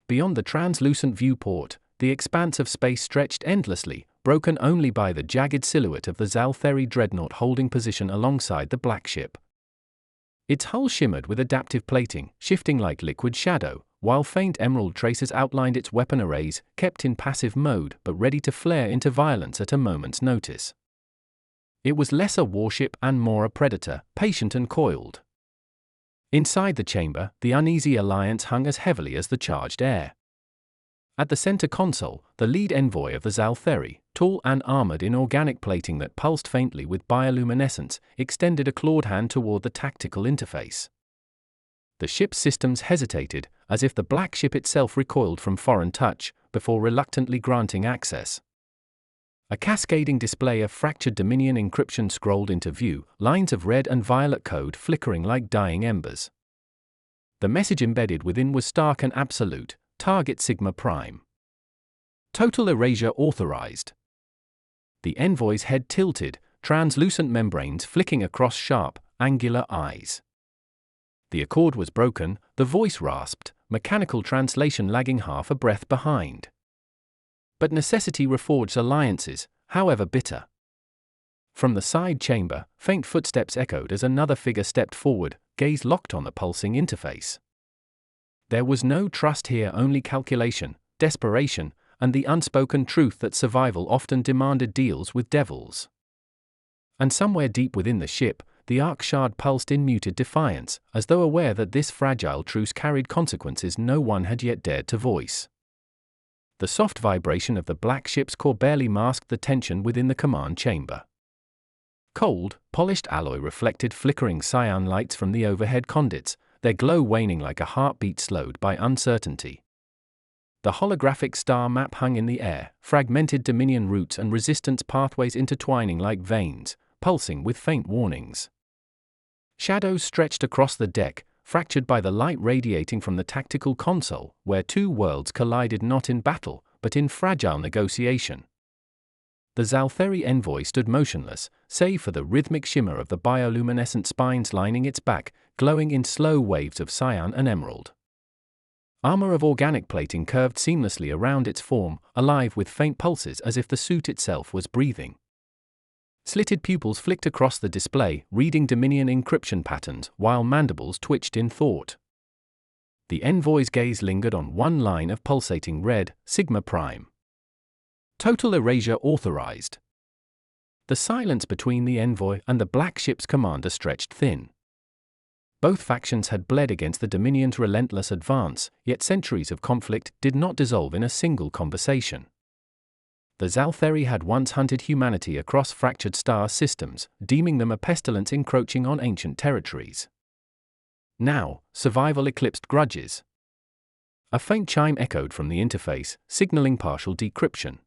beyond the translucent viewport, the expanse of space stretched endlessly, broken only by the jagged silhouette of the Zaltheri dreadnought holding position alongside the Black Ship. Its hull shimmered with adaptive plating, shifting like liquid shadow, while faint emerald traces outlined its weapon arrays, kept in passive mode but ready to flare into violence at a moment's notice. It was less a warship and more a predator, patient and coiled. Inside the chamber, the uneasy alliance hung as heavily as the charged air. At the center console, the lead envoy of the Zaltheri, tall and armored in organic plating that pulsed faintly with bioluminescence, extended a clawed hand toward the tactical interface. The ship's systems hesitated, as if the Black Ship itself recoiled from foreign touch, before reluctantly granting access. A cascading display of fractured Dominion encryption scrolled into view, lines of red and violet code flickering like dying embers. The message embedded within was stark and absolute: Target Sigma Prime. Total erasure authorized. The envoy's head tilted, translucent membranes flicking across sharp, angular eyes. The accord was broken, the voice rasped, mechanical translation lagging half a breath behind. But necessity reforged alliances, however bitter. From the side chamber, faint footsteps echoed as another figure stepped forward, gaze locked on the pulsing interface. There was no trust here, only calculation, desperation, and the unspoken truth that survival often demanded deals with devils. And somewhere deep within the ship, the arc shard pulsed in muted defiance, as though aware that this fragile truce carried consequences no one had yet dared to voice. The soft vibration of the Black Ship's core barely masked the tension within the command chamber. Cold, polished alloy reflected flickering cyan lights from the overhead conduits, their glow waning like a heartbeat slowed by uncertainty. The holographic star map hung in the air, fragmented Dominion routes and resistance pathways intertwining like veins, pulsing with faint warnings. Shadows stretched across the deck, fractured by the light radiating from the tactical console, where two worlds collided not in battle, but in fragile negotiation. The Zaltheri envoy stood motionless, save for the rhythmic shimmer of the bioluminescent spines lining its back, glowing in slow waves of cyan and emerald. Armor of organic plating curved seamlessly around its form, alive with faint pulses as if the suit itself was breathing. Slitted pupils flicked across the display, reading Dominion encryption patterns, while mandibles twitched in thought. The envoy's gaze lingered on one line of pulsating red: Sigma Prime. Total erasure authorized. The silence between the envoy and the Black Ship's commander stretched thin. Both factions had bled against the Dominion's relentless advance, yet centuries of conflict did not dissolve in a single conversation. The Zaltheri had once hunted humanity across fractured star systems, deeming them a pestilence encroaching on ancient territories. Now, survival eclipsed grudges. A faint chime echoed from the interface, signaling partial decryption.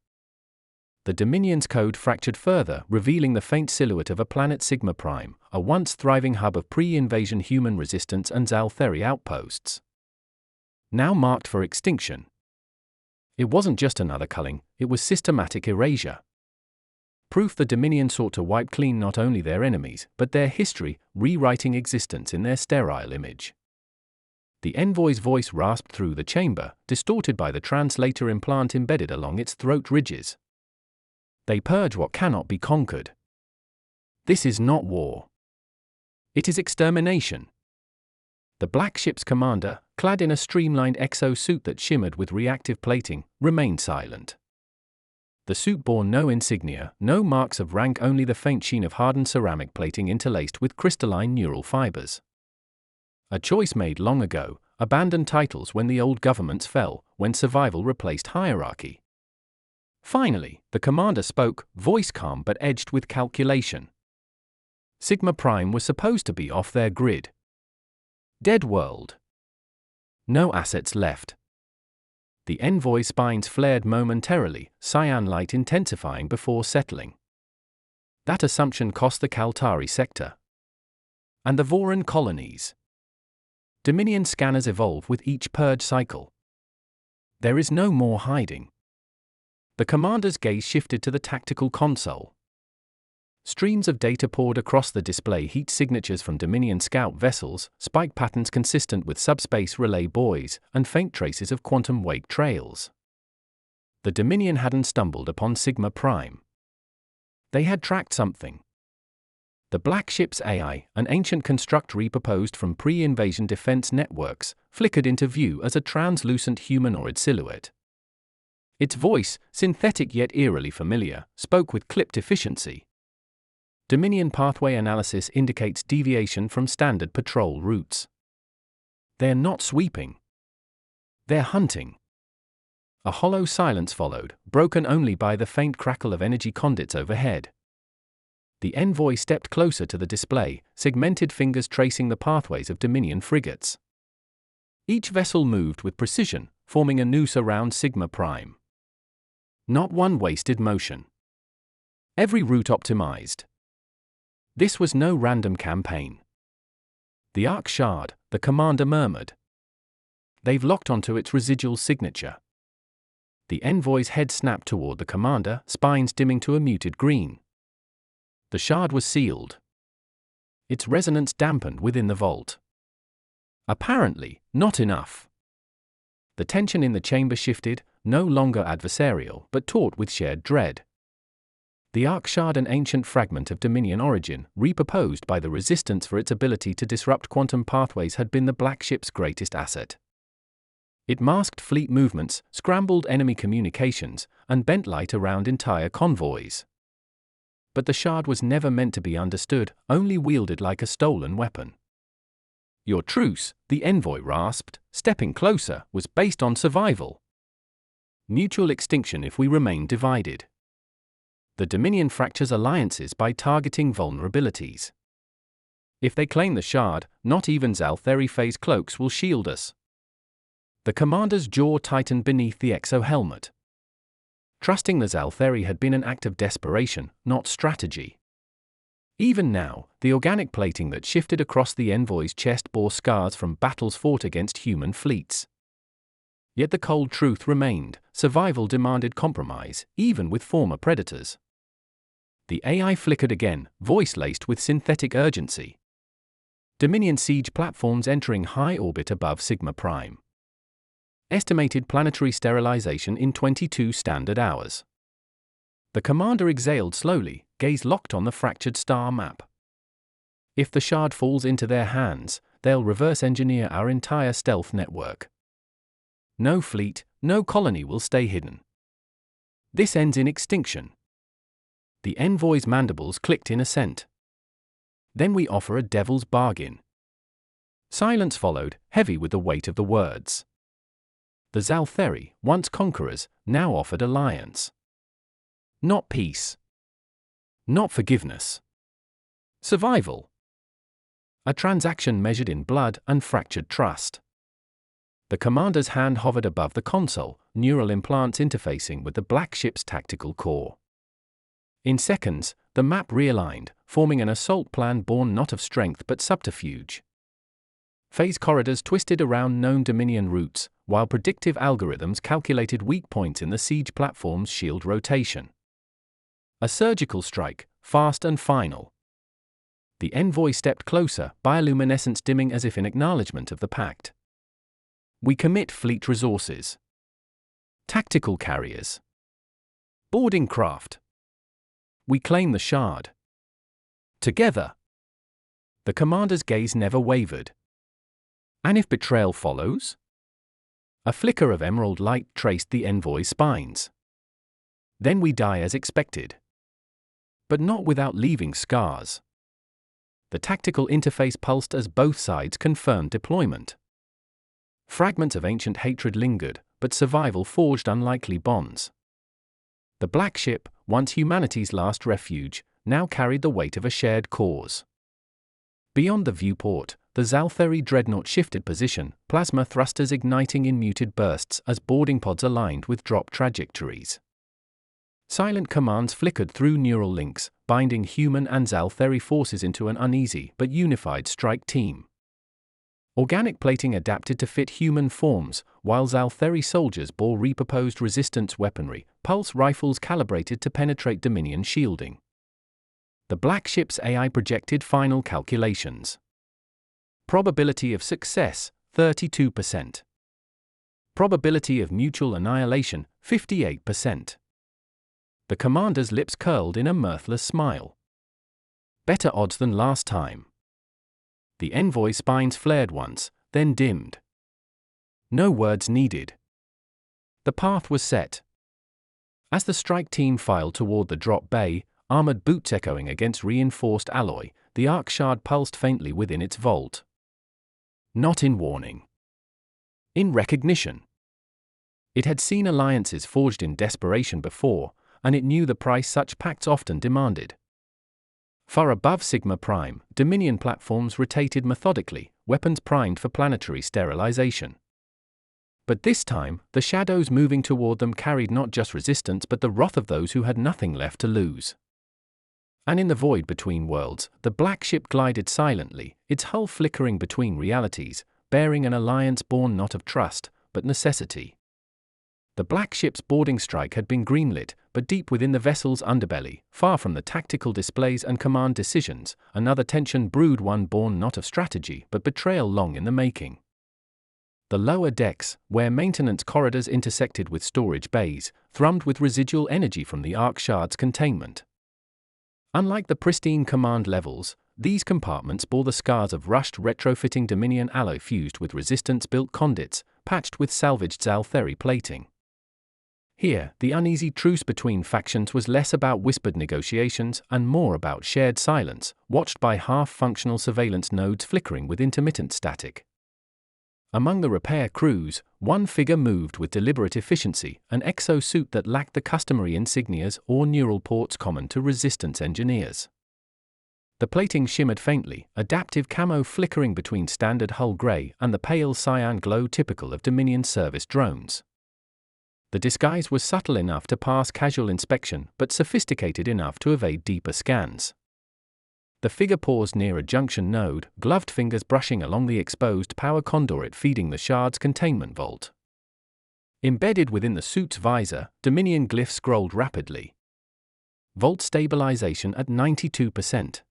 The Dominion's code fractured further, revealing the faint silhouette of a planet Sigma Prime, a once thriving hub of pre-invasion human resistance and Zaltheri outposts. Now marked for extinction. It wasn't just another culling, it was systematic erasure. Proof the Dominion sought to wipe clean not only their enemies, but their history, rewriting existence in their sterile image. The envoy's voice rasped through the chamber, distorted by the translator implant embedded along its throat ridges. They purge what cannot be conquered. This is not war. It is extermination. The Black Ship's commander, clad in a streamlined exo-suit that shimmered with reactive plating, remained silent. The suit bore no insignia, no marks of rank, only the faint sheen of hardened ceramic plating interlaced with crystalline neural fibers. A choice made long ago, abandoned titles when the old governments fell, when survival replaced hierarchy. Finally, the commander spoke, voice calm but edged with calculation. Sigma Prime was supposed to be off their grid. Dead world. No assets left. The envoy's spines flared momentarily, cyan light intensifying before settling. That assumption cost the Kaltari sector. And the Voran colonies. Dominion scanners evolve with each purge cycle. There is no more hiding. The commander's gaze shifted to the tactical console. Streams of data poured across the display, heat signatures from Dominion scout vessels, spike patterns consistent with subspace relay buoys, and faint traces of quantum wake trails. The Dominion hadn't stumbled upon Sigma Prime. They had tracked something. The Black Ship's AI, an ancient construct repurposed from pre-invasion defense networks, flickered into view as a translucent humanoid silhouette. Its voice, synthetic yet eerily familiar, spoke with clipped efficiency. Dominion pathway analysis indicates deviation from standard patrol routes. They're not sweeping. They're hunting. A hollow silence followed, broken only by the faint crackle of energy conduits overhead. The envoy stepped closer to the display, segmented fingers tracing the pathways of Dominion frigates. Each vessel moved with precision, forming a noose around Sigma Prime. Not one wasted motion. Every route optimized. This was no random campaign. The Arc Shard, the commander murmured. They've locked onto its residual signature. The envoy's head snapped toward the commander, spines dimming to a muted green. The shard was sealed. Its resonance dampened within the vault. Apparently, not enough. The tension in the chamber shifted, no longer adversarial, but taut with shared dread. The Arc Shard, an ancient fragment of Dominion origin, repurposed by the Resistance for its ability to disrupt quantum pathways, had been the Black Ship's greatest asset. It masked fleet movements, scrambled enemy communications, and bent light around entire convoys. But the shard was never meant to be understood, only wielded like a stolen weapon. Your truce, the envoy rasped, stepping closer, was based on survival. Mutual extinction if we remain divided. The Dominion fractures alliances by targeting vulnerabilities. If they claim the shard, not even Zaltheri phase cloaks will shield us. The commander's jaw tightened beneath the exohelmet. Trusting the Zaltheri had been an act of desperation, not strategy. Even now, the organic plating that shifted across the envoy's chest bore scars from battles fought against human fleets. Yet the cold truth remained: survival demanded compromise, even with former predators. The AI flickered again, voice laced with synthetic urgency. Dominion siege platforms entering high orbit above Sigma Prime. Estimated planetary sterilization in 22 standard hours. The commander exhaled slowly, gaze locked on the fractured star map. If the shard falls into their hands, they'll reverse engineer our entire stealth network. No fleet, no colony will stay hidden. This ends in extinction. The envoy's mandibles clicked in assent. Then we offer a devil's bargain. Silence followed, heavy with the weight of the words. The Zaltheri, once conquerors, now offered alliance. Not peace. Not forgiveness. Survival. A transaction measured in blood and fractured trust. The commander's hand hovered above the console, neural implants interfacing with the Black Ship's tactical core. In seconds, the map realigned, forming an assault plan born not of strength but subterfuge. Phase corridors twisted around known Dominion routes, while predictive algorithms calculated weak points in the siege platform's shield rotation. A surgical strike, fast and final. The envoy stepped closer, bioluminescence dimming as if in acknowledgement of the pact. We commit fleet resources. Tactical carriers. Boarding craft. We claim the shard. Together. The commander's gaze never wavered. And if betrayal follows? A flicker of emerald light traced the envoy's spines. Then we die as expected. But not without leaving scars. The tactical interface pulsed as both sides confirmed deployment. Fragments of ancient hatred lingered, but survival forged unlikely bonds. The Black Ship, once humanity's last refuge, now carried the weight of a shared cause. Beyond the viewport, the Zaltheri dreadnought shifted position, plasma thrusters igniting in muted bursts as boarding pods aligned with drop trajectories. Silent commands flickered through neural links, binding human and Zaltheri forces into an uneasy but unified strike team. Organic plating adapted to fit human forms, while Zaltheri soldiers bore repurposed resistance weaponry, pulse rifles calibrated to penetrate Dominion shielding. The BlackShip's AI projected final calculations. Probability of success, 32%. Probability of mutual annihilation, 58%. The commander's lips curled in a mirthless smile. Better odds than last time. The envoy's spines flared once, then dimmed. No words needed. The path was set. As the strike team filed toward the drop bay, armored boots echoing against reinforced alloy, the arc shard pulsed faintly within its vault. Not in warning. In recognition. It had seen alliances forged in desperation before, and it knew the price such pacts often demanded. Far above Sigma Prime, Dominion platforms rotated methodically, weapons primed for planetary sterilization. But this time, the shadows moving toward them carried not just resistance but the wrath of those who had nothing left to lose. And in the void between worlds, the black ship glided silently, its hull flickering between realities, bearing an alliance born not of trust, but necessity. The black ship's boarding strike had been greenlit, but deep within the vessel's underbelly, far from the tactical displays and command decisions, another tension brewed, one born not of strategy but betrayal long in the making. The lower decks, where maintenance corridors intersected with storage bays, thrummed with residual energy from the arc shard's containment. Unlike the pristine command levels, these compartments bore the scars of rushed retrofitting Dominion alloy fused with resistance-built conduits, patched with salvaged Zaltheri plating. Here, the uneasy truce between factions was less about whispered negotiations and more about shared silence, watched by half-functional surveillance nodes flickering with intermittent static. Among the repair crews, one figure moved with deliberate efficiency, an exosuit that lacked the customary insignias or neural ports common to resistance engineers. The plating shimmered faintly, adaptive camo flickering between standard hull grey and the pale cyan glow typical of Dominion service drones. The disguise was subtle enough to pass casual inspection, but sophisticated enough to evade deeper scans. The figure paused near a junction node, gloved fingers brushing along the exposed power conduit feeding the shard's containment vault. Embedded within the suit's visor, Dominion glyphs scrolled rapidly. Vault stabilization at 92%.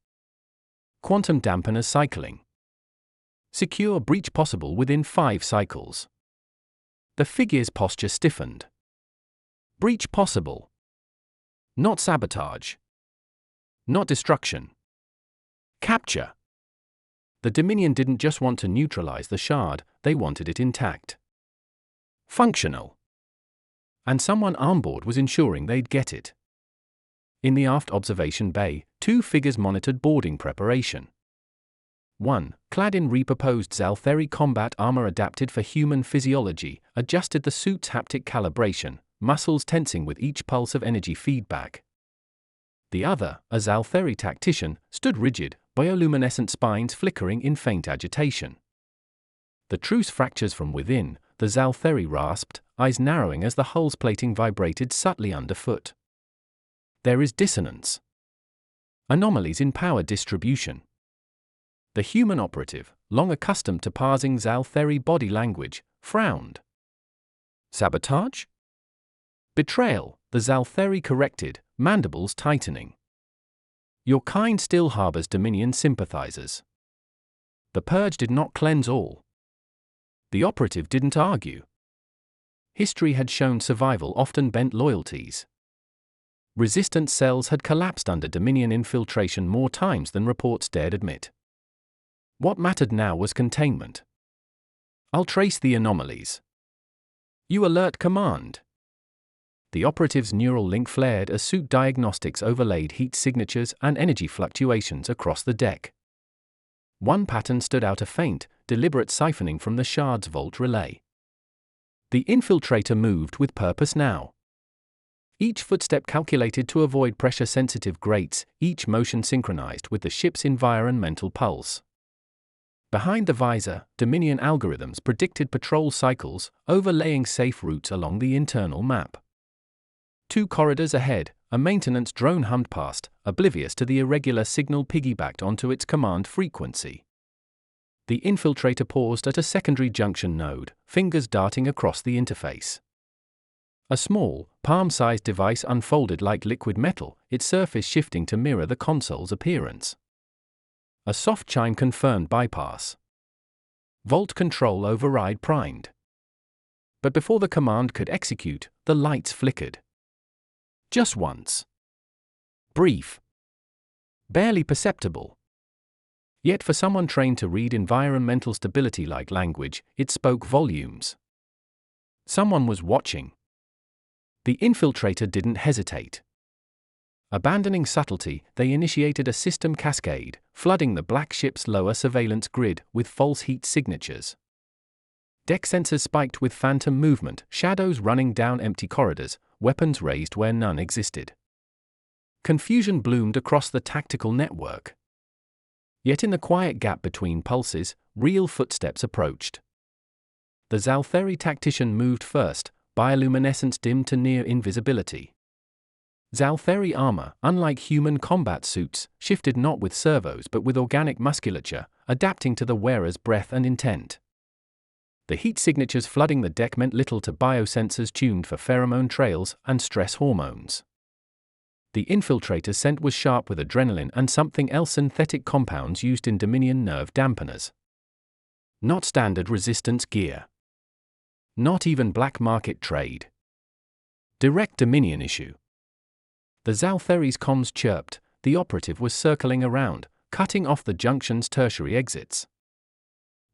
Quantum dampeners cycling. Secure breach possible within 5 cycles. The figure's posture stiffened. Breach possible. Not sabotage. Not destruction. Capture. The Dominion didn't just want to neutralize the shard, they wanted it intact. Functional. And someone onboard was ensuring they'd get it. In the aft observation bay, 2 figures monitored boarding preparation. One, clad in repurposed Zaltheri combat armor adapted for human physiology, adjusted the suit's haptic calibration, muscles tensing with each pulse of energy feedback. The other, a Zaltheri tactician, stood rigid, bioluminescent spines flickering in faint agitation. The truce fractures from within, the Zaltheri rasped, eyes narrowing as the hull's plating vibrated subtly underfoot. There is dissonance. Anomalies in power distribution. The human operative, long accustomed to parsing Zaltheri body language, frowned. Sabotage? Betrayal, the Zaltheri corrected, mandibles tightening. Your kind still harbors Dominion sympathizers. The purge did not cleanse all. The operative didn't argue. History had shown survival often bent loyalties. Resistance cells had collapsed under Dominion infiltration more times than reports dared admit. What mattered now was containment. I'll trace the anomalies. You alert command. The operative's neural link flared as suit diagnostics overlaid heat signatures and energy fluctuations across the deck. One pattern stood out, a faint, deliberate siphoning from the shard's vault relay. The infiltrator moved with purpose now. Each footstep calculated to avoid pressure-sensitive grates, each motion synchronized with the ship's environmental pulse. Behind the visor, Dominion algorithms predicted patrol cycles, overlaying safe routes along the internal map. 2 corridors ahead, a maintenance drone hummed past, oblivious to the irregular signal piggybacked onto its command frequency. The infiltrator paused at a secondary junction node, fingers darting across the interface. A small, palm-sized device unfolded like liquid metal, its surface shifting to mirror the console's appearance. A soft chime confirmed bypass. Vault control override primed. But before the command could execute, the lights flickered. Just once. Brief. Barely perceptible. Yet for someone trained to read environmental stability like language, it spoke volumes. Someone was watching. The infiltrator didn't hesitate. Abandoning subtlety, they initiated a system cascade, flooding the BlackShip's lower surveillance grid with false heat signatures. Deck sensors spiked with phantom movement, shadows running down empty corridors, weapons raised where none existed. Confusion bloomed across the tactical network. Yet in the quiet gap between pulses, real footsteps approached. The Zaltheri tactician moved first, bioluminescence dimmed to near invisibility. Zaltheri armor, unlike human combat suits, shifted not with servos but with organic musculature, adapting to the wearer's breath and intent. The heat signatures flooding the deck meant little to biosensors tuned for pheromone trails and stress hormones. The infiltrator's scent was sharp with adrenaline and something else, synthetic compounds used in Dominion nerve dampeners. Not standard resistance gear. Not even black market trade. Direct Dominion issue. The Zaltheri's comms chirped, the operative was circling around, cutting off the junction's tertiary exits.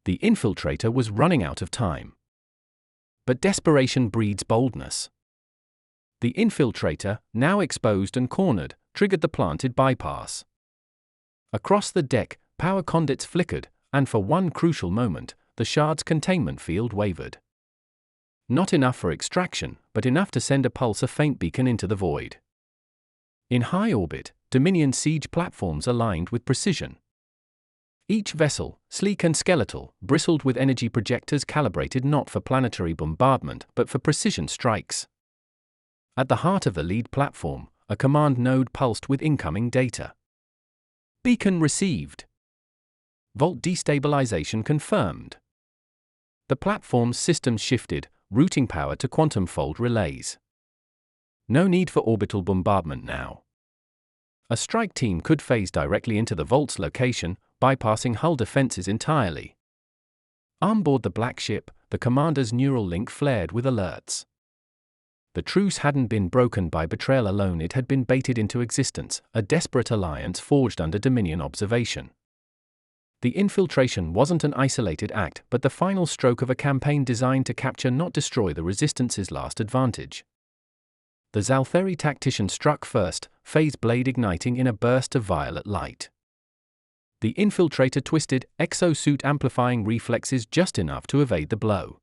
The infiltrator was running out of time. But desperation breeds boldness. The infiltrator, now exposed and cornered, triggered the planted bypass. Across the deck, power conduits flickered, and for one crucial moment, the shard's containment field wavered. Not enough for extraction, but enough to send a pulse, a faint beacon into the void. In high orbit, Dominion siege platforms aligned with precision. Each vessel, sleek and skeletal, bristled with energy projectors calibrated not for planetary bombardment but for precision strikes. At the heart of the lead platform, a command node pulsed with incoming data. Beacon received. Vault destabilization confirmed. The platform's systems shifted, routing power to quantum fold relays. No need for orbital bombardment now. A strike team could phase directly into the Vault's location, bypassing hull defenses entirely. On board the BlackShip, the commander's neural link flared with alerts. The truce hadn't been broken by betrayal alone, it had been baited into existence, a desperate alliance forged under Dominion observation. The infiltration wasn't an isolated act but the final stroke of a campaign designed to capture, not destroy, the Resistance's last advantage. The Zaltheri tactician struck first, phase blade igniting in a burst of violet light. The infiltrator twisted, exosuit amplifying reflexes just enough to evade the blow.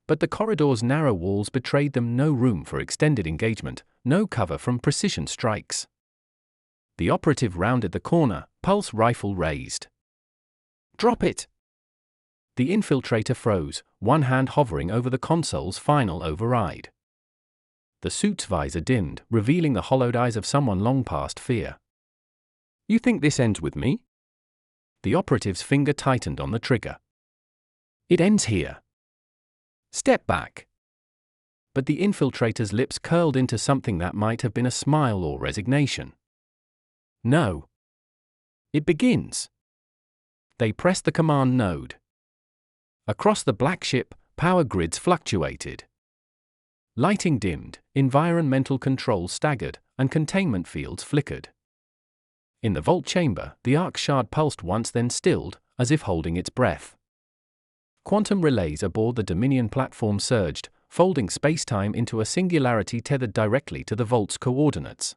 But the corridor's narrow walls betrayed them no room for extended engagement, no cover from precision strikes. The operative rounded the corner, pulse rifle raised. Drop it! The infiltrator froze, one hand hovering over the console's final override. The suit's visor dimmed, revealing the hollowed eyes of someone long past fear. You think this ends with me? The operative's finger tightened on the trigger. It ends here. Step back. But the infiltrator's lips curled into something that might have been a smile or resignation. No. It begins. They pressed the command node. Across the BlackShip, power grids fluctuated. Lighting dimmed, environmental controls staggered, and containment fields flickered. In the vault chamber, the arc shard pulsed once, then stilled, as if holding its breath. Quantum relays aboard the Dominion platform surged, folding spacetime into a singularity tethered directly to the vault's coordinates.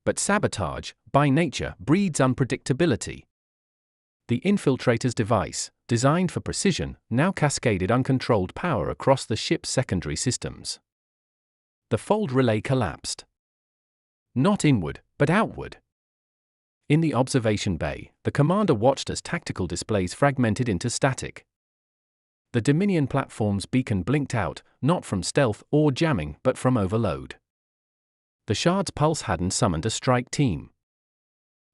But sabotage, by nature, breeds unpredictability. The infiltrator's device, designed for precision, now cascaded uncontrolled power across the ship's secondary systems. The fold relay collapsed. Not inward, but outward. In the observation bay, the commander watched as tactical displays fragmented into static. The Dominion platform's beacon blinked out, not from stealth or jamming but from overload. The shard's pulse hadn't summoned a strike team.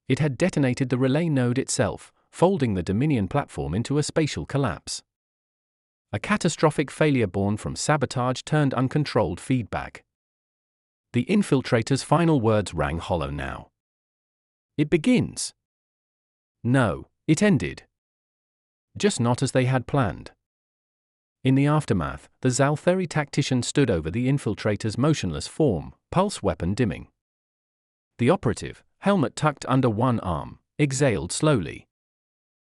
It had detonated the relay node itself, folding the Dominion platform into a spatial collapse. A catastrophic failure born from sabotage turned uncontrolled feedback. The infiltrator's final words rang hollow now. It begins. No, it ended. Just not as they had planned. In the aftermath, the Zaltheri tactician stood over the infiltrator's motionless form, pulse weapon dimming. The operative, helmet tucked under one arm, exhaled slowly.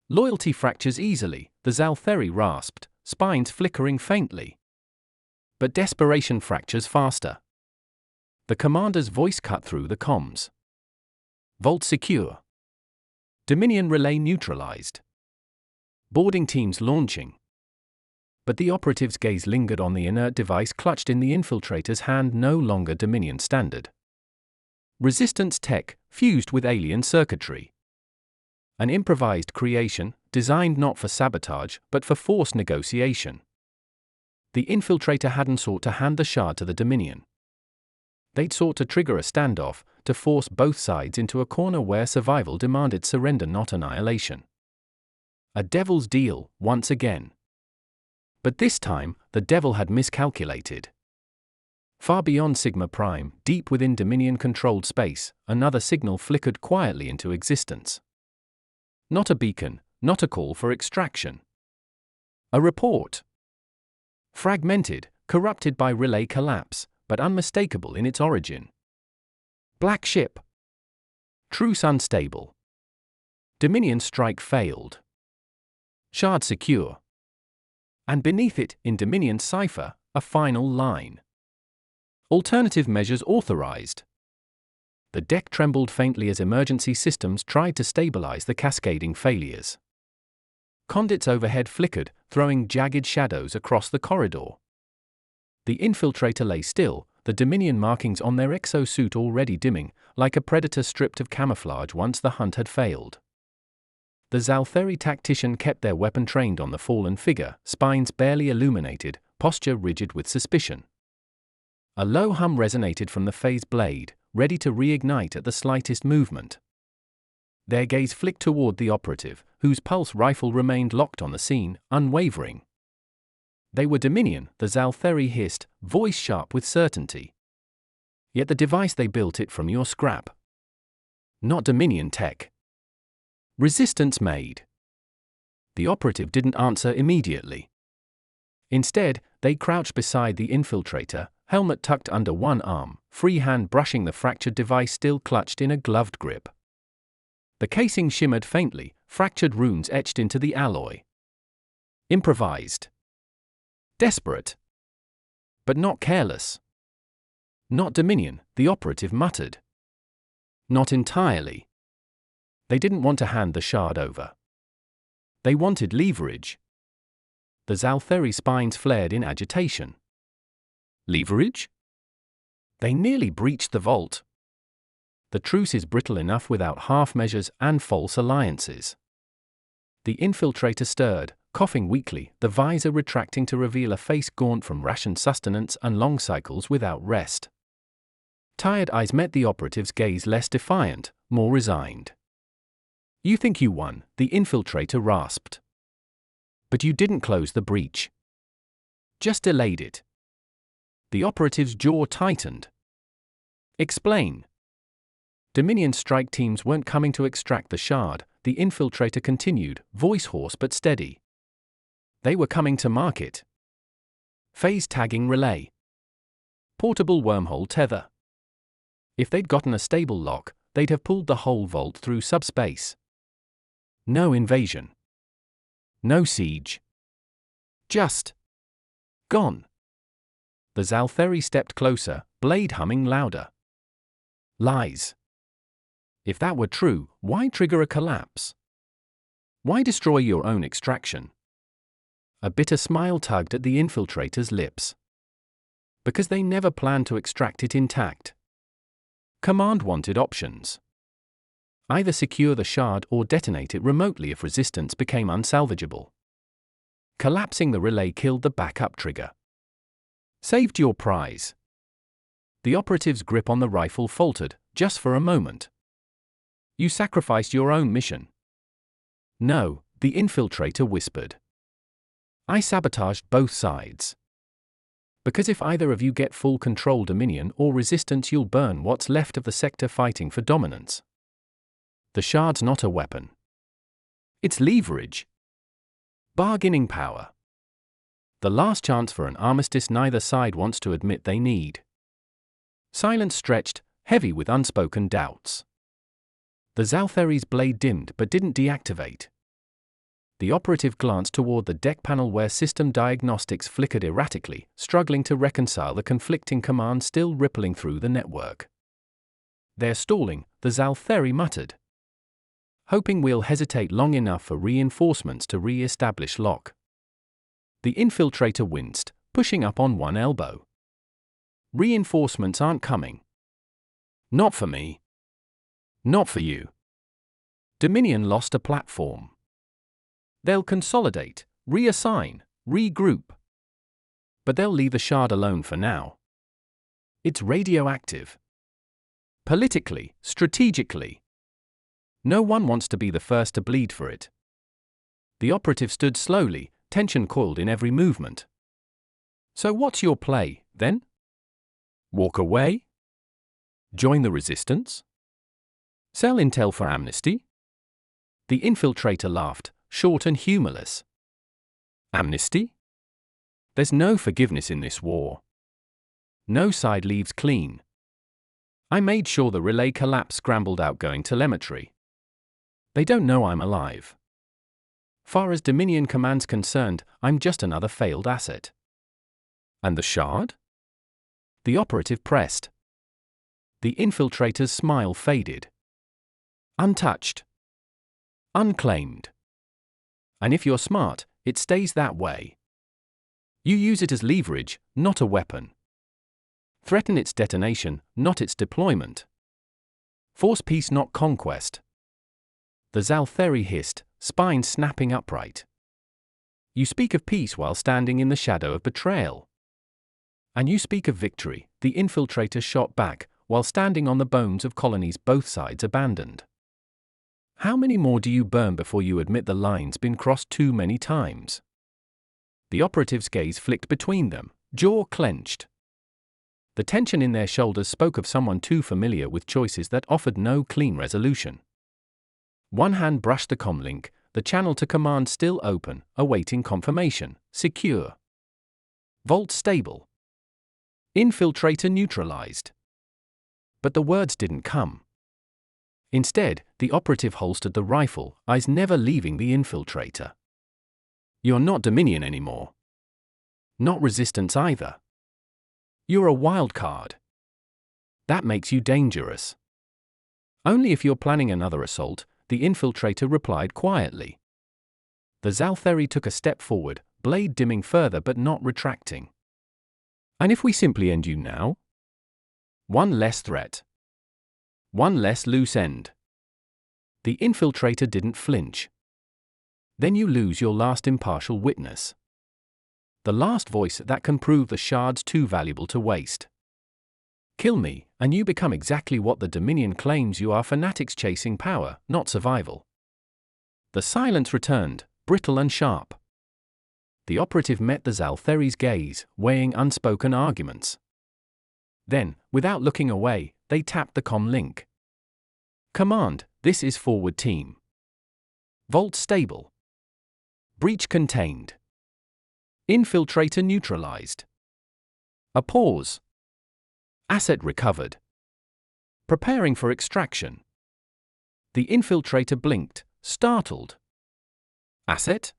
Loyalty fractures easily, the Zaltheri rasped, spines flickering faintly. But desperation fractures faster. The commander's voice cut through the comms. Vault secure. Dominion relay neutralized. Boarding teams launching. But the operative's gaze lingered on the inert device clutched in the infiltrator's hand, no longer Dominion standard. Resistance tech, fused with alien circuitry. An improvised creation, designed not for sabotage, but for forced negotiation. The infiltrator hadn't sought to hand the shard to the Dominion. They'd sought to trigger a standoff, to force both sides into a corner where survival demanded surrender, not annihilation. A devil's deal, once again. But this time, the devil had miscalculated. Far beyond Sigma Prime, deep within Dominion-controlled space, another signal flickered quietly into existence. Not a beacon, not a call for extraction. A report. Fragmented, corrupted by relay collapse, but unmistakable in its origin. Black ship. Truce unstable. Dominion strike failed. Shard secure. And beneath it, in Dominion's cipher, a final line. Alternative measures authorized. The deck trembled faintly as emergency systems tried to stabilize the cascading failures. Conduits overhead flickered, throwing jagged shadows across the corridor. The infiltrator lay still, the Dominion markings on their exosuit already dimming, like a predator stripped of camouflage once the hunt had failed. The Zaltheri tactician kept their weapon trained on the fallen figure, spines barely illuminated, posture rigid with suspicion. A low hum resonated from the phase blade, ready to reignite at the slightest movement. Their gaze flicked toward the operative, whose pulse rifle remained locked on the scene, unwavering. They were Dominion, the Zaltheri hissed, voice sharp with certainty. Yet the device they built it from your scrap. Not Dominion tech. Resistance made. The operative didn't answer immediately. Instead, they crouched beside the infiltrator, helmet tucked under one arm, free hand brushing the fractured device still clutched in a gloved grip. The casing shimmered faintly, fractured runes etched into the alloy. Improvised. Desperate. But not careless. Not Dominion, the operative muttered. Not entirely. They didn't want to hand the shard over. They wanted leverage. The Zaltheri spines flared in agitation. Leverage? They nearly breached the vault. The truce is brittle enough without half measures and false alliances. The infiltrator stirred, coughing weakly, the visor retracting to reveal a face gaunt from rationed sustenance and long cycles without rest. Tired eyes met the operative's gaze, less defiant, more resigned. You think you won, the infiltrator rasped. But you didn't close the breach. Just delayed it. The operative's jaw tightened. Explain. Dominion strike teams weren't coming to extract the shard, the infiltrator continued, voice hoarse but steady. They were coming to mark it. Phase tagging relay. Portable wormhole tether. If they'd gotten a stable lock, they'd have pulled the whole vault through subspace. No invasion. No siege. Just gone. The Zaltheri stepped closer, blade humming louder. Lies. If that were true, why trigger a collapse? Why destroy your own extraction? A bitter smile tugged at the infiltrator's lips. Because they never planned to extract it intact. Command wanted options. Either secure the shard or detonate it remotely if resistance became unsalvageable. Collapsing the relay killed the backup trigger. Saved your prize. The operative's grip on the rifle faltered, just for a moment. You sacrificed your own mission. No, the infiltrator whispered. I sabotaged both sides. Because if either of you get full control, Dominion or Resistance, you'll burn what's left of the sector fighting for dominance. The shard's not a weapon. It's leverage. Bargaining power. The last chance for an armistice neither side wants to admit they need. Silence stretched, heavy with unspoken doubts. The Zaltheri's blade dimmed but didn't deactivate. The operative glanced toward the deck panel where system diagnostics flickered erratically, struggling to reconcile the conflicting commands still rippling through the network. "They're stalling," the Zaltheri muttered. "Hoping we'll hesitate long enough for reinforcements to re-establish lock." The infiltrator winced, pushing up on one elbow. "Reinforcements aren't coming. Not for me. Not for you." Dominion lost a platform. They'll consolidate, reassign, regroup. But they'll leave the shard alone for now. It's radioactive. Politically, strategically. No one wants to be the first to bleed for it. The operative stood slowly, tension coiled in every movement. "So what's your play, then? Walk away? Join the resistance? Sell intel for amnesty?" The infiltrator laughed, short and humorless. "Amnesty? There's no forgiveness in this war. No side leaves clean. I made sure the relay collapse scrambled outgoing telemetry. They don't know I'm alive. Far as Dominion Command's concerned, I'm just another failed asset." "And the shard?" The operative pressed. The infiltrator's smile faded. "Untouched. Unclaimed. And if you're smart, it stays that way. You use it as leverage, not a weapon. Threaten its detonation, not its deployment. Force peace, not conquest." The Zaltheri hissed, spine snapping upright. "You speak of peace while standing in the shadow of betrayal. And you speak of victory," the infiltrator shot back, "while standing on the bones of colonies both sides abandoned. How many more do you burn before you admit the line's been crossed too many times?" The operative's gaze flicked between them, jaw clenched. The tension in their shoulders spoke of someone too familiar with choices that offered no clean resolution. One hand brushed the comlink, the channel to command still open, awaiting confirmation. "Secure. Vault stable. Infiltrator neutralized." But the words didn't come. Instead, the operative holstered the rifle, eyes never leaving the infiltrator. "You're not Dominion anymore. Not Resistance either. You're a wild card. That makes you dangerous." "Only if you're planning another assault," the infiltrator replied quietly. The Zaltheri took a step forward, blade dimming further but not retracting. "And if we simply end you now? One less threat. One less loose end." The infiltrator didn't flinch. "Then you lose your last impartial witness. The last voice that can prove the shard's too valuable to waste. Kill me, and you become exactly what the Dominion claims you are: fanatics chasing power, not survival." The silence returned, brittle and sharp. The operative met the Zaltheri's gaze, weighing unspoken arguments. Then, without looking away, they tapped the comm link. "Command, this is forward team. Vault stable. Breach contained. Infiltrator neutralized." A pause. "Asset recovered. Preparing for extraction." The infiltrator blinked, startled. "Asset?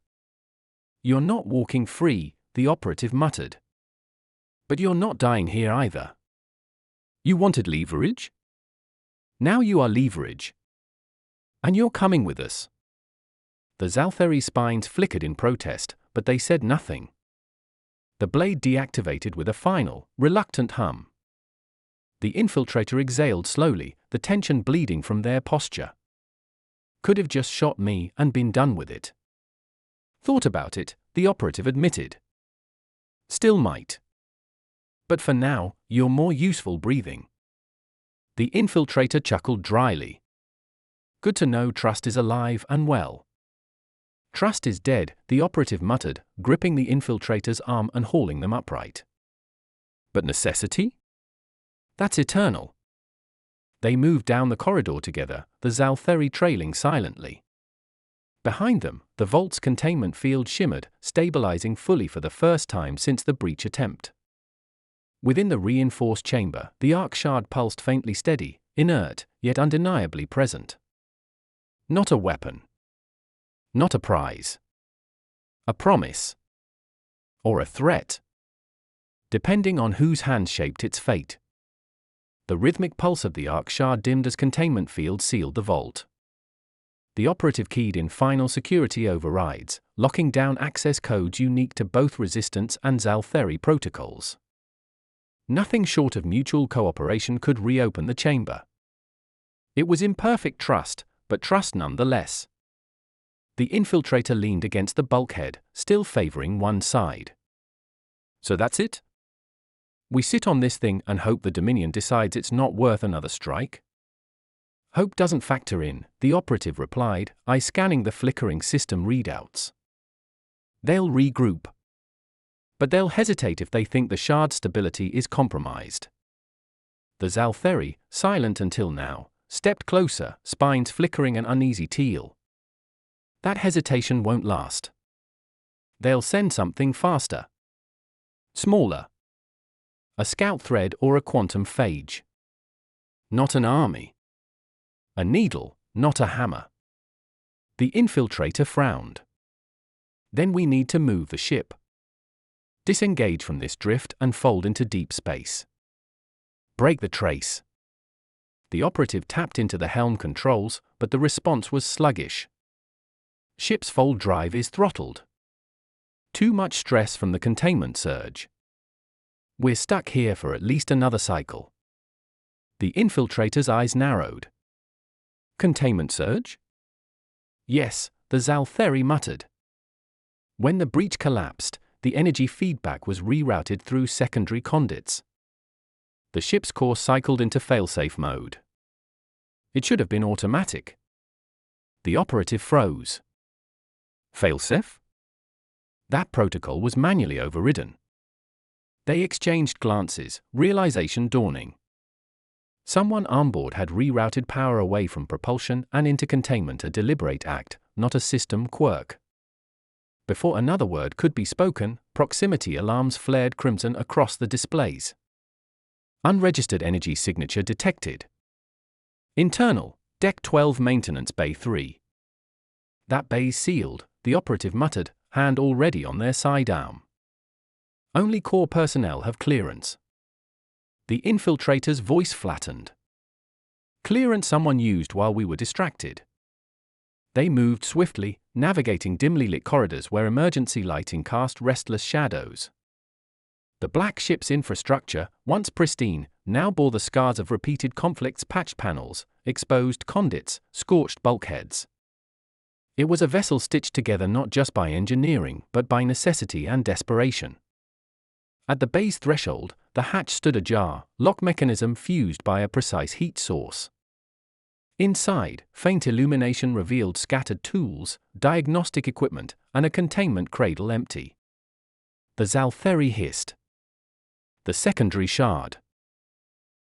You're not walking free," the operative muttered. "But you're not dying here either. You wanted leverage? Now you are leverage. And you're coming with us." The Zaltheri's spines flickered in protest, but they said nothing. The blade deactivated with a final, reluctant hum. The infiltrator exhaled slowly, the tension bleeding from their posture. "Could have just shot me and been done with it." "Thought about it," the operative admitted. "Still might. But for now, you're more useful breathing." The infiltrator chuckled dryly. "Good to know trust is alive and well." "Trust is dead," the operative muttered, gripping the infiltrator's arm and hauling them upright. But necessity? That's eternal. They moved down the corridor together, the Zaltheri trailing silently. Behind them, the vault's containment field shimmered, stabilizing fully for the first time since the breach attempt. Within the reinforced chamber, the arc shard pulsed faintly steady, inert, yet undeniably present. Not a weapon. Not a prize. A promise. Or a threat. Depending on whose hand shaped its fate. The rhythmic pulse of the arc shard dimmed as containment field sealed the vault. The operative keyed in final security overrides, locking down access codes unique to both Resistance and Zaltheri protocols. Nothing short of mutual cooperation could reopen the chamber. It was imperfect trust, but trust nonetheless. The infiltrator leaned against the bulkhead, still favoring one side. So that's it? We sit on this thing and hope the Dominion decides it's not worth another strike? Hope doesn't factor in, the operative replied, eye scanning the flickering system readouts. They'll regroup. But they'll hesitate if they think the shard's stability is compromised. The Zaltheri, silent until now, stepped closer, spines flickering an uneasy teal. That hesitation won't last. They'll send something faster. Smaller. A scout thread or a quantum phage. Not an army. A needle, not a hammer. The infiltrator frowned. Then we need to move the ship. Disengage from this drift and fold into deep space. Break the trace. The operative tapped into the helm controls, but the response was sluggish. Ship's fold drive is throttled. Too much stress from the containment surge. We're stuck here for at least another cycle. The infiltrator's eyes narrowed. Containment surge? Yes, the Zaltheri muttered. When the breach collapsed, the energy feedback was rerouted through secondary conduits. The ship's core cycled into failsafe mode. It should have been automatic. The operative froze. Failsafe? That protocol was manually overridden. They exchanged glances, realization dawning. Someone onboard had rerouted power away from propulsion and into containment, a deliberate act, not a system quirk. Before another word could be spoken, proximity alarms flared crimson across the displays. Unregistered energy signature detected. Internal, Deck 12 Maintenance Bay 3. That bay's sealed, the operative muttered, hand already on their sidearm. Only core personnel have clearance. The infiltrator's voice flattened. Clearance someone used while we were distracted. They moved swiftly, navigating dimly lit corridors where emergency lighting cast restless shadows. The Black Ship's infrastructure, once pristine, now bore the scars of repeated conflicts: patched panels, exposed conduits, scorched bulkheads. It was a vessel stitched together not just by engineering, but by necessity and desperation. At the bay's threshold, the hatch stood ajar, lock mechanism fused by a precise heat source. Inside, faint illumination revealed scattered tools, diagnostic equipment, and a containment cradle empty. The Zaltheri hissed. The secondary shard.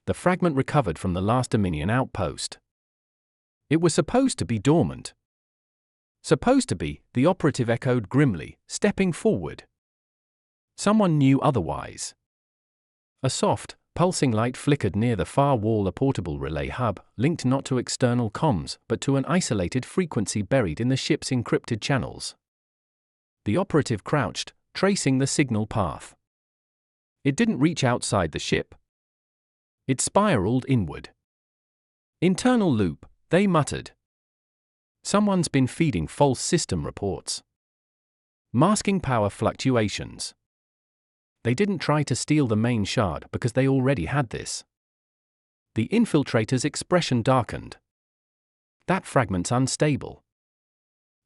The fragment recovered from the last Dominion outpost. It was supposed to be dormant. Supposed to be, the operative echoed grimly, stepping forward. Someone knew otherwise. A soft, pulsing light flickered near the far wall, a portable relay hub, linked not to external comms, but to an isolated frequency buried in the ship's encrypted channels. The operative crouched, tracing the signal path. It didn't reach outside the ship. It spiraled inward. Internal loop, they muttered. Someone's been feeding false system reports. Masking power fluctuations. They didn't try to steal the main shard because they already had this. The infiltrator's expression darkened. That fragment's unstable.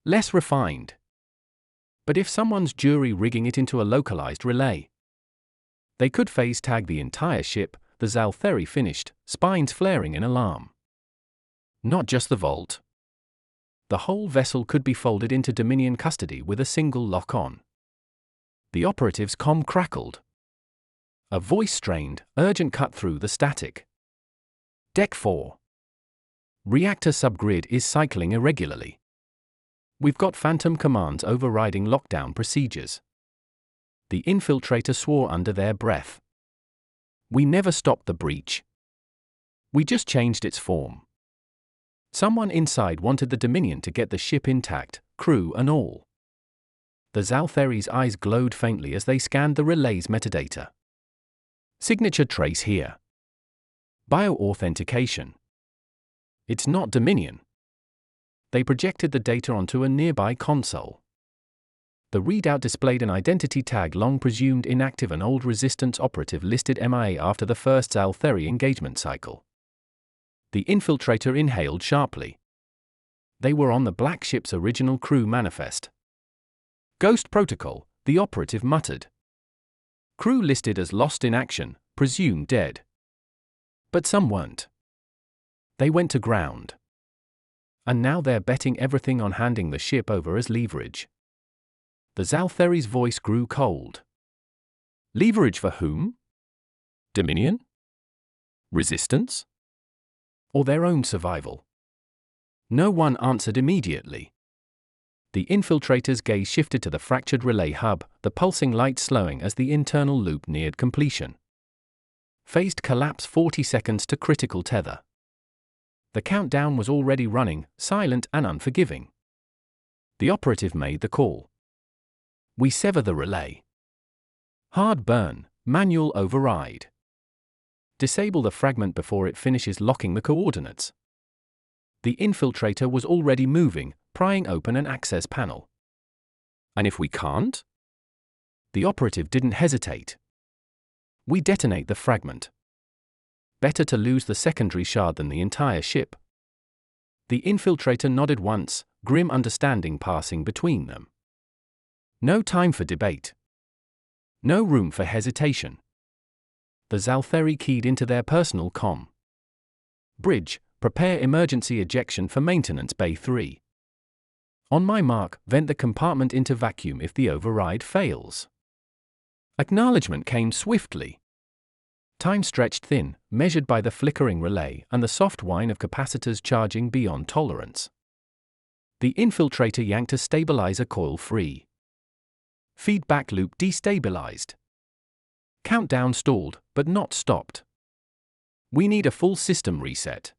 Less refined. But if someone's jury rigging it into a localized relay, they could phase tag the entire ship, the Zaltheri finished, spines flaring in alarm. Not just the vault. The whole vessel could be folded into Dominion custody with a single lock-on. The operative's comm crackled. A voice strained, urgent cut through the static. Deck 4. Reactor subgrid is cycling irregularly. We've got phantom commands overriding lockdown procedures. The infiltrator swore under their breath. We never stopped the breach. We just changed its form. Someone inside wanted the Dominion to get the ship intact, crew and all. The Zaltheri's eyes glowed faintly as they scanned the relay's metadata. Signature trace here. Bioauthentication. It's not Dominion. They projected the data onto a nearby console. The readout displayed an identity tag long presumed inactive, an old Resistance operative listed MIA after the first Zaltheri engagement cycle. The infiltrator inhaled sharply. They were on the Black Ship's original crew manifest. Ghost protocol, the operative muttered. Crew listed as lost in action, presumed dead. But some weren't. They went to ground. And now they're betting everything on handing the ship over as leverage. The Zaltheri's voice grew cold. Leverage for whom? Dominion? Resistance? Or their own survival? No one answered immediately. The infiltrator's gaze shifted to the fractured relay hub, the pulsing light slowing as the internal loop neared completion. Phased collapse 40 seconds to critical tether. The countdown was already running, silent and unforgiving. The operative made the call. We sever the relay. Hard burn, manual override. Disable the fragment before it finishes locking the coordinates. The infiltrator was already moving, prying open an access panel. And if we can't? The operative didn't hesitate. We detonate the fragment. Better to lose the secondary shard than the entire ship. The infiltrator nodded once, grim understanding passing between them. No time for debate. No room for hesitation. The Zaltheri keyed into their personal comm. Bridge, prepare emergency ejection for maintenance bay 3. On my mark, vent the compartment into vacuum if the override fails. Acknowledgement came swiftly. Time stretched thin, measured by the flickering relay and the soft whine of capacitors charging beyond tolerance. The infiltrator yanked a stabilizer coil free. Feedback loop destabilized. Countdown stalled, but not stopped. We need a full system reset.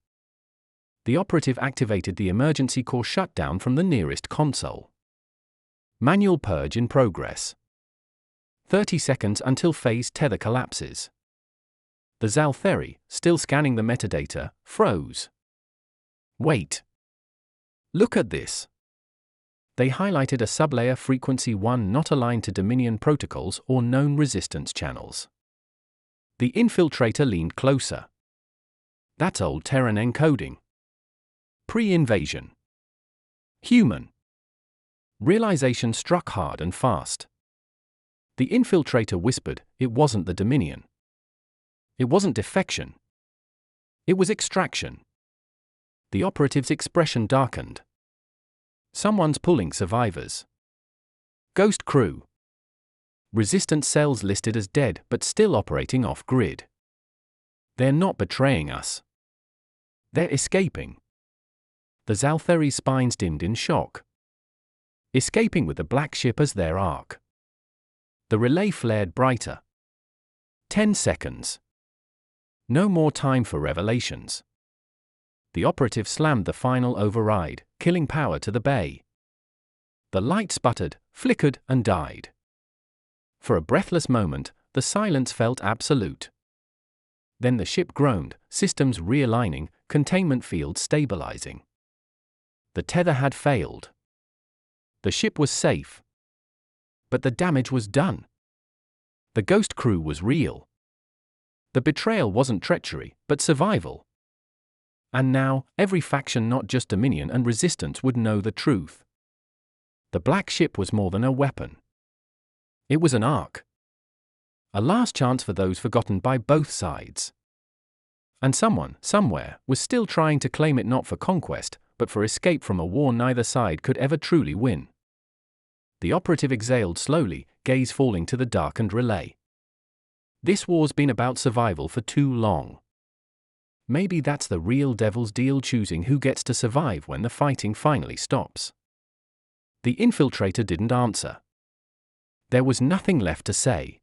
The operative activated the emergency core shutdown from the nearest console. Manual purge in progress. 30 seconds until phase tether collapses. The Zaltheri, still scanning the metadata, froze. Wait. Look at this. They highlighted a sublayer frequency 1 not aligned to Dominion protocols or known resistance channels. The infiltrator leaned closer. That's old Terran encoding. Pre-invasion. Human. Realization struck hard and fast. The infiltrator whispered, it wasn't the Dominion. It wasn't defection. It was extraction. The operative's expression darkened. Someone's pulling survivors. Ghost crew. Resistance cells listed as dead but still operating off-grid. They're not betraying us. They're escaping. The Zaltheri's spines dimmed in shock. Escaping with the Black Ship as their ark. The relay flared brighter. 10 seconds. No more time for revelations. The operative slammed the final override, killing power to the bay. The light sputtered, flickered, and died. For a breathless moment, the silence felt absolute. Then the ship groaned, systems realigning, containment fields stabilizing. The tether had failed. The ship was safe. But the damage was done. The ghost crew was real. The betrayal wasn't treachery, but survival. And now, every faction, not just Dominion and Resistance, would know the truth. The Black Ship was more than a weapon. It was an ark. A last chance for those forgotten by both sides. And someone, somewhere, was still trying to claim it not for conquest, but for escape from a war neither side could ever truly win. The operative exhaled slowly, gaze falling to the darkened relay. This war's been about survival for too long. Maybe that's the real devil's deal, choosing who gets to survive when the fighting finally stops. The infiltrator didn't answer. There was nothing left to say.